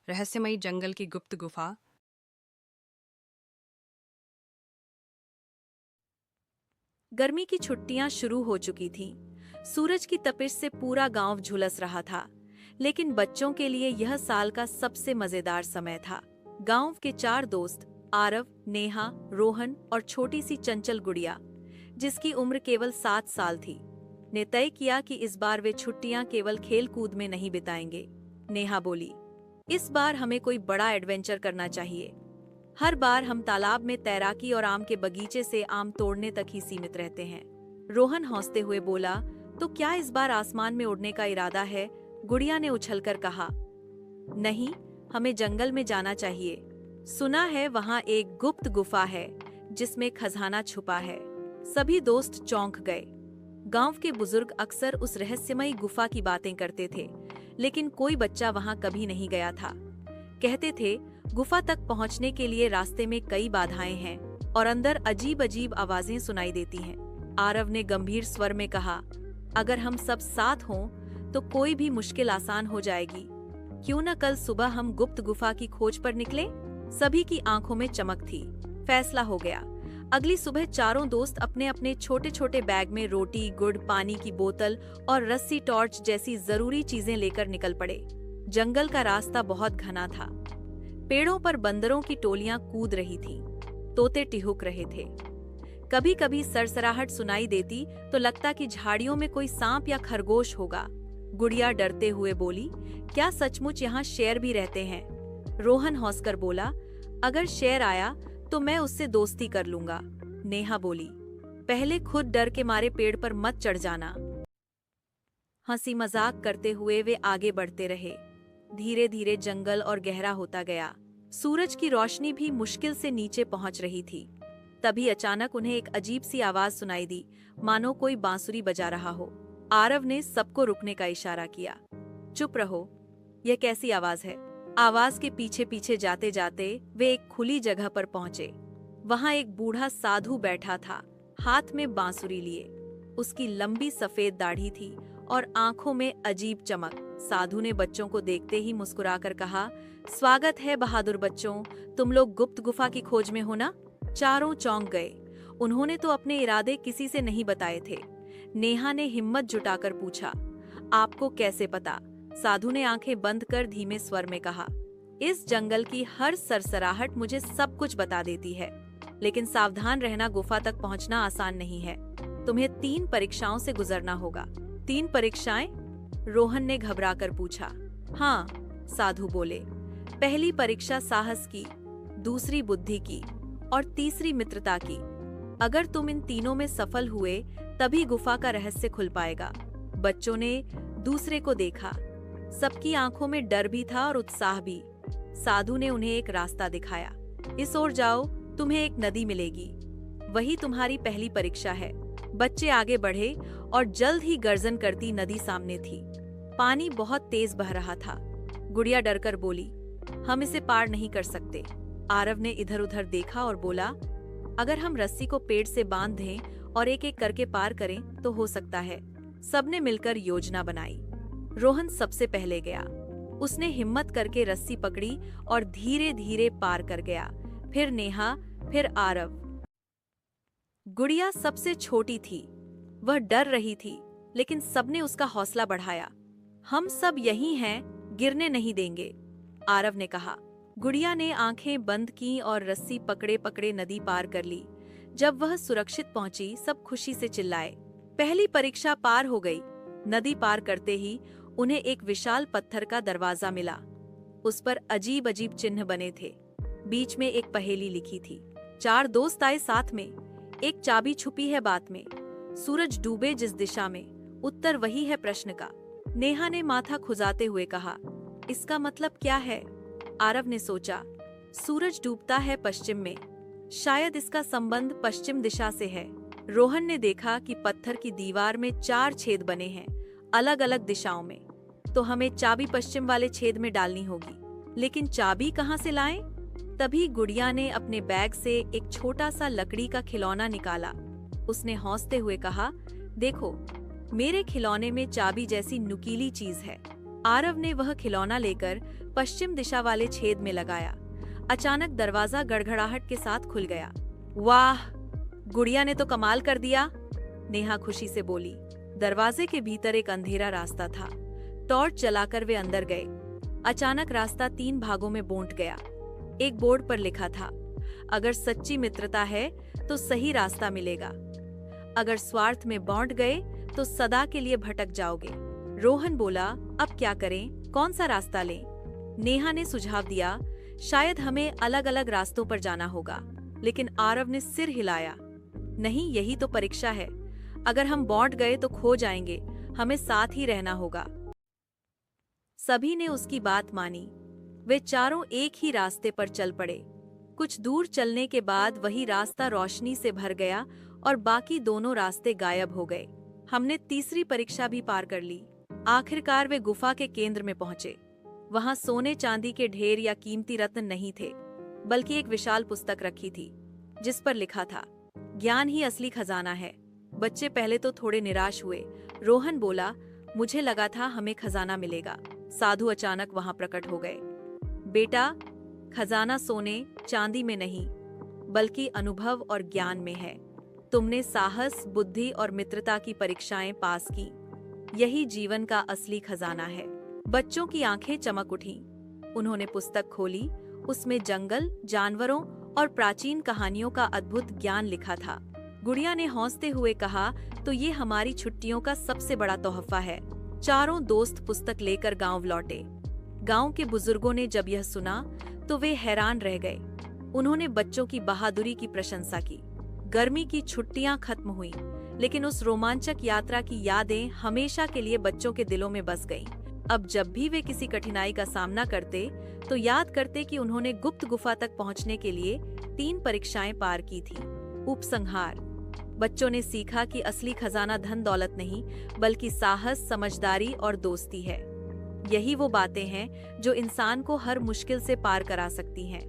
रहस्यमयी जंगल की गुप्त गुफा। गर्मी की छुट्टियां शुरू हो चुकी थीं। सूरज की तपिश से पूरा गांव झुलस रहा था, लेकिन बच्चों के लिए यह साल का सबसे मजेदार समय था। गांव के 4 दोस्त आरव, नेहा, रोहन और छोटी सी चंचल गुड़िया, जिसकी उम्र केवल 7 साल थी, ने तय किया कि इस बार वे छुट्टियां केवल खेल कूद में नहीं बिताएंगे। नेहा बोली, इस बार हमें कोई बड़ा एडवेंचर करना चाहिए। हर बार हम तालाब में तैराकी और आम के बगीचे से आम तोड़ने तक ही सीमित रहते हैं। रोहन हंसते हुए बोला, तो क्या इस बार आसमान में उड़ने का इरादा है? गुड़िया ने उछलकर कहा, नहीं, हमें जंगल में जाना चाहिए। सुना है वहाँ एक गुप्त गुफा है जिसमें खजाना छुपा है। सभी दोस्त चौंक गए। गांव के बुजुर्ग अक्सर उस रहस्यमयी गुफा की बातें करते थे, लेकिन कोई बच्चा वहां कभी नहीं गया था। कहते थे, गुफा तक पहुंचने के लिए रास्ते में कई बाधाएं हैं और अंदर अजीब अजीब आवाजें सुनाई देती हैं। आरव ने गंभीर स्वर में कहा, अगर हम सब साथ हों तो कोई भी मुश्किल आसान हो जाएगी। क्यों न कल सुबह हम गुप्त गुफा की खोज पर निकले? सभी की आंखों में चमक थी। फैसला हो गया। अगली सुबह चारों दोस्त अपने अपने छोटे छोटे बैग में रोटी, गुड़, पानी की बोतल और रस्सी, टॉर्च जैसी जरूरी चीजें लेकर निकल पड़े। जंगल का रास्ता बहुत घना था। पेड़ों पर बंदरों की टोलियां कूद रही थीं, तोते टिहुक रहे थे। कभी कभी सरसराहट सुनाई देती तो लगता कि झाड़ियों में कोई सांप या खरगोश होगा। गुड़िया डरते हुए बोली, क्या सचमुच यहाँ शेर भी रहते हैं? रोहन हंसकर बोला, अगर शेर आया तो मैं उससे दोस्ती कर लूंगा। नेहा बोली, पहले खुद डर के मारे पेड़ पर मत चढ़ जाना। हंसी मजाक करते हुए वे आगे बढ़ते रहे। धीरे धीरे जंगल और गहरा होता गया। सूरज की रोशनी भी मुश्किल से नीचे पहुंच रही थी। तभी अचानक उन्हें एक अजीब सी आवाज सुनाई दी, मानो कोई बांसुरी बजा रहा हो। आरव ने सबको रुकने का इशारा किया। चुप रहो, यह कैसी आवाज है? आवाज के पीछे पीछे जाते जाते वे एक खुली जगह पर पहुंचे। वहां एक बूढ़ा साधु बैठा था, हाथ में बांसुरी लिए। उसकी लंबी सफेद दाढ़ी थी और आंखों में अजीब चमक। साधु ने बच्चों को देखते ही मुस्कुराकर कहा, स्वागत है बहादुर बच्चों, तुम लोग गुप्त गुफा की खोज में हो ना? चारों चौंक गए। उन्होंने तो अपने इरादे किसी से नहीं बताए थे। नेहा ने हिम्मत जुटाकर पूछा, आपको कैसे पता? साधु ने आंखें बंद कर धीमे स्वर में कहा, इस जंगल की हर सरसराहट मुझे सब कुछ बता देती है, लेकिन सावधान रहना, गुफा तक पहुंचना आसान नहीं है। तुम्हें 3 परीक्षाओं से गुजरना होगा। 3 परीक्षाएं? रोहन ने घबराकर पूछा। हाँ, साधु बोले, पहली परीक्षा साहस की, दूसरी बुद्धि की और तीसरी मित्रता की। अगर तुम इन तीनों में सफल हुए तभी गुफा का रहस्य खुल पाएगा। बच्चों ने दूसरे को देखा। सबकी आंखों में डर भी था और उत्साह भी। साधु ने उन्हें एक रास्ता दिखाया। इस ओर जाओ, तुम्हें एक नदी मिलेगी, वही तुम्हारी पहली परीक्षा है। बच्चे आगे बढ़े और जल्द ही गर्जन करती नदी सामने थी। पानी बहुत तेज बह रहा था। गुड़िया डरकर बोली, हम इसे पार नहीं कर सकते। आरव ने इधर उधर देखा और बोला, अगर हम रस्सी को पेड़ से बांध दें और एक एक करके पार करें तो हो सकता है। सबने मिलकर योजना बनाई। रोहन सबसे पहले गया। उसने हिम्मत करके रस्सी पकड़ी और धीरे धीरे पार कर गया। फिर नेहा, फिर आरव। गुड़िया सबसे छोटी थी। वह डर रही थी, लेकिन सबने उसका हौसला बढ़ाया। हम सब यही हैं, गिरने नहीं देंगे, आरव ने कहा। गुड़िया ने आंखें बंद की और रस्सी पकड़े पकड़े नदी पार कर ली। जब वह सुरक्षित पहुंची, सब खुशी से चिल्लाए, पहली परीक्षा पार हो गई। नदी पार करते ही उन्हें एक विशाल पत्थर का दरवाजा मिला। उस पर अजीब अजीब चिन्ह बने थे। बीच में एक पहेली लिखी थी। 4 दोस्त आए साथ में। एक चाबी छुपी है बात में। सूरज डूबे जिस दिशा में, उत्तर वही है प्रश्न का। नेहा ने माथा खुजाते हुए कहा, इसका मतलब क्या है? आरव ने सोचा, सूरज डूबता है पश्चिम में, शायद इसका संबंध पश्चिम दिशा से है। रोहन ने देखा कि पत्थर की दीवार में 4 छेद बने हैं, अलग अलग दिशाओं में। तो हमें चाबी पश्चिम वाले छेद में डालनी होगी। लेकिन चाबी कहाँ से लाएं? तभी गुड़िया ने अपने बैग से एक छोटा सा लकड़ी का खिलौना निकाला। उसने हंसते हुए कहा, देखो, मेरे खिलौने में चाबी जैसी नुकीली चीज है। आरव ने वह खिलौना लेकर पश्चिम दिशा वाले छेद में लगाया। अचानक दरवाजा गड़गड़ाहट के साथ खुल गया। वाह, गुड़िया ने तो कमाल कर दिया, नेहा खुशी से बोली। दरवाजे के भीतर एक अंधेरा रास्ता था। टॉर्च जलाकर वे अंदर गए। अचानक रास्ता 3 भागों में बंट गया। एक बोर्ड पर लिखा था, अगर सच्ची मित्रता है तो सही रास्ता मिलेगा, अगर स्वार्थ में बांट गए तो सदा के लिए भटक जाओगे। रोहन बोला, अब क्या करें, कौन सा रास्ता लें? नेहा ने सुझाव दिया, शायद हमें अलग अलग रास्तों पर जाना होगा। लेकिन आरव ने सिर हिलाया, नहीं, यही तो परीक्षा है। अगर हम बांट गए तो खो जाएंगे, हमें साथ ही रहना होगा। सभी ने उसकी बात मानी। वे चारों एक ही रास्ते पर चल पड़े। कुछ दूर चलने के बाद वही रास्ता रोशनी से भर गया और बाकी दोनों रास्ते गायब हो गए। हमने तीसरी परीक्षा भी पार कर ली। आखिरकार वे गुफा के केंद्र में पहुंचे। वहां सोने चांदी के ढेर या कीमती रत्न नहीं थे, बल्कि एक विशाल पुस्तक रखी थी जिस पर लिखा था, ज्ञान ही असली खजाना है। बच्चे पहले तो थोड़े निराश हुए। रोहन बोला, मुझे लगा था हमें खजाना मिलेगा। साधु अचानक वहां प्रकट हो गए। बेटा, खजाना सोने चांदी में नहीं, बल्कि अनुभव और ज्ञान में है। तुमने साहस, बुद्धि और मित्रता की परीक्षाएं पास की, यही जीवन का असली खजाना है। बच्चों की आंखें चमक उठीं। उन्होंने पुस्तक खोली। उसमें जंगल, जानवरों और प्राचीन कहानियों का अद्भुत ज्ञान लिखा था। गुड़िया ने हंसते हुए कहा, तो ये हमारी छुट्टियों का सबसे बड़ा तोहफा है। चारों दोस्त पुस्तक लेकर गांव लौटे। गांव के बुजुर्गों ने जब यह सुना तो वे हैरान रह गए। उन्होंने बच्चों की बहादुरी की प्रशंसा की। गर्मी की छुट्टियां खत्म हुईं, लेकिन उस रोमांचक यात्रा की यादें हमेशा के लिए बच्चों के दिलों में बस गईं। अब जब भी वे किसी कठिनाई का सामना करते तो याद करते कि उन्होंने गुप्त गुफा तक पहुंचने के लिए 3 परीक्षाएं पार की थी। उपसंहार: बच्चों ने सीखा कि असली खजाना धन दौलत नहीं, बल्कि साहस, समझदारी और दोस्ती है। यही वो बातें हैं जो इंसान को हर मुश्किल से पार करा सकती हैं।